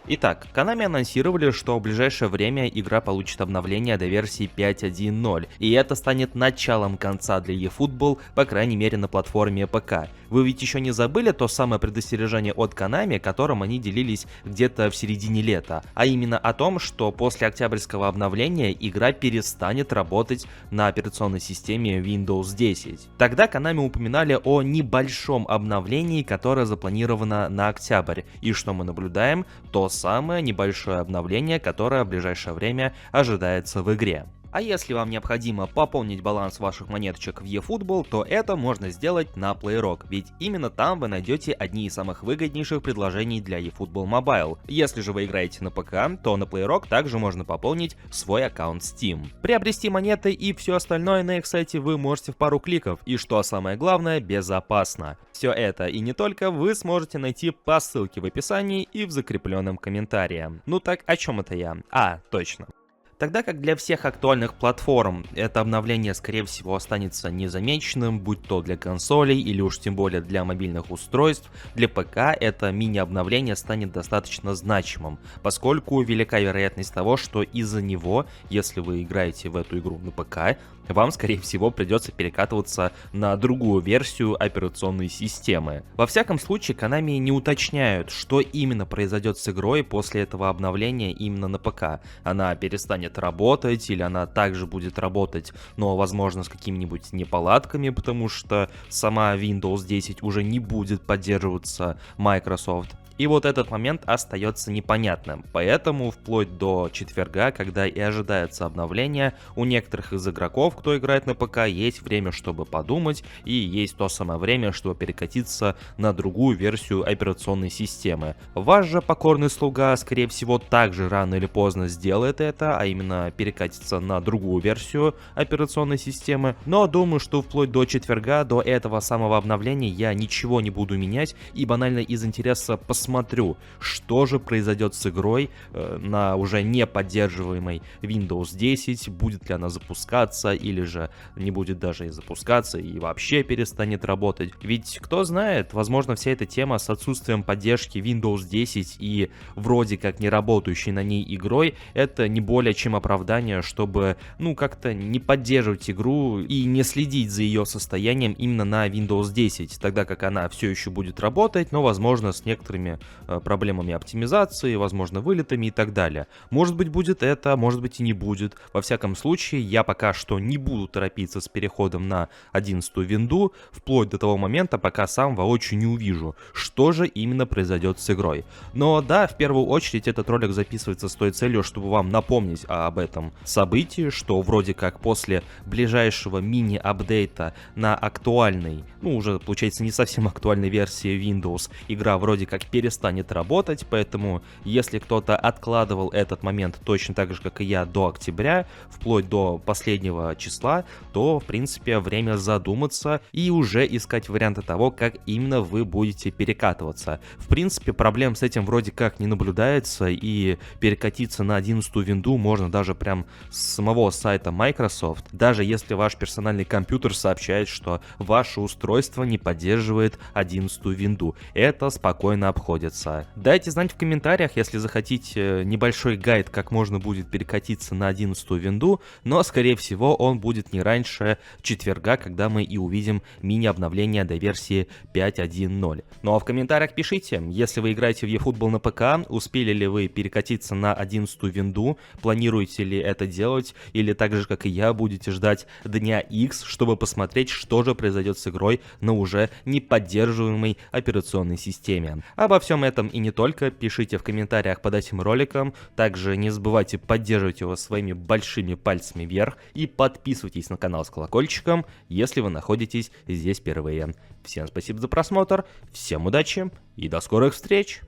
Итак, Konami анонсировали, что в ближайшее время игра получит обновление до версии 5.1.0, и это станет началом конца для eFootball, по крайней мере на платформе ПК. Вы ведь еще не забыли то самое предостережение от Konami, которым они делились где-то в середине лета, а именно о том, что после октябрьского обновления игра перестанет работать на операционной системе Windows 10. Тогда Konami упоминали о небольшом обновлении, которое запланировано на октябрь, и что мы наблюдаем, то самое небольшое обновление, которое в ближайшее время ожидается в игре. А если вам необходимо пополнить баланс ваших монеточек в eFootball, то это можно сделать на PlayRock, ведь именно там вы найдете одни из самых выгоднейших предложений для eFootball Mobile. Если же вы играете на ПК, то на PlayRock также можно пополнить свой аккаунт Steam. Приобрести монеты и все остальное на их сайте вы можете в пару кликов, и что самое главное, безопасно. Все это и не только вы сможете найти по ссылке в описании и в закрепленном комментарии. Ну так, о чем это я? Точно. Тогда как для всех актуальных платформ это обновление скорее всего останется незамеченным, будь то для консолей или уж тем более для мобильных устройств, для ПК это мини-обновление станет достаточно значимым, поскольку велика вероятность того, что из-за него, если вы играете в эту игру на ПК, вам, скорее всего, придется перекатываться на другую версию операционной системы. Во всяком случае, Konami не уточняют, что именно произойдет с игрой после этого обновления именно на ПК. Она перестанет работать или она также будет работать, но, возможно, с какими-нибудь неполадками, потому что сама Windows 10 уже не будет поддерживаться Microsoft. И вот этот момент остается непонятным, поэтому вплоть до четверга, когда и ожидается обновление, у некоторых из игроков, кто играет на ПК, есть время, чтобы подумать, и есть то самое время, чтобы перекатиться на другую версию операционной системы. Ваш же покорный слуга, скорее всего, также рано или поздно сделает это, а именно перекатится на другую версию операционной системы, но думаю, что вплоть до четверга, до этого самого обновления я ничего не буду менять, и банально из интереса посмотрю, что же произойдет с игрой на уже не поддерживаемой Windows 10, будет ли она запускаться или же не будет даже и запускаться и вообще перестанет работать. Ведь кто знает, возможно, вся эта тема с отсутствием поддержки Windows 10 и вроде как не работающей на ней игрой, это не более чем оправдание, чтобы как-то не поддерживать игру и не следить за ее состоянием именно на Windows 10, тогда как она все еще будет работать, но возможно с некоторыми проблемами оптимизации, возможно вылетами и так далее. Может быть будет это, может быть и не будет. Во всяком случае, я пока что не буду торопиться с переходом на 11-ю винду, вплоть до того момента, пока сам воочию не увижу, что же именно произойдет с игрой. Но да, в первую очередь этот ролик записывается с той целью, чтобы вам напомнить об этом событии, что вроде как после ближайшего мини-апдейта на актуальной, уже получается не совсем актуальной версии Windows, игра вроде как перестанет работать, поэтому если кто-то откладывал этот момент точно так же, как и я, до октября, вплоть до последнего числа, то, в принципе, время задуматься и уже искать варианты того, как именно вы будете перекатываться. В принципе, проблем с этим вроде как не наблюдается, и перекатиться на 11-ю винду можно даже прям с самого сайта Microsoft, даже если ваш персональный компьютер сообщает, что ваше устройство не поддерживает 11-ю винду. Это спокойно обходится. Дайте знать в комментариях, если захотите небольшой гайд, как можно будет перекатиться на 11-ю винду, но скорее всего он будет не раньше четверга, когда мы и увидим мини-обновление до версии 5.1.0. Ну а в комментариях пишите, если вы играете в eFootball на ПК, успели ли вы перекатиться на 11-ю винду, планируете ли это делать, или так же как и я будете ждать дня X, чтобы посмотреть, что же произойдет с игрой на уже не поддерживаемой операционной системе. Обо всем этом и не только пишите в комментариях под этим роликом, также не забывайте поддерживать его своими большими пальцами вверх и подписывайтесь на канал с колокольчиком, если вы находитесь здесь впервые. Всем спасибо за просмотр, всем удачи и до скорых встреч!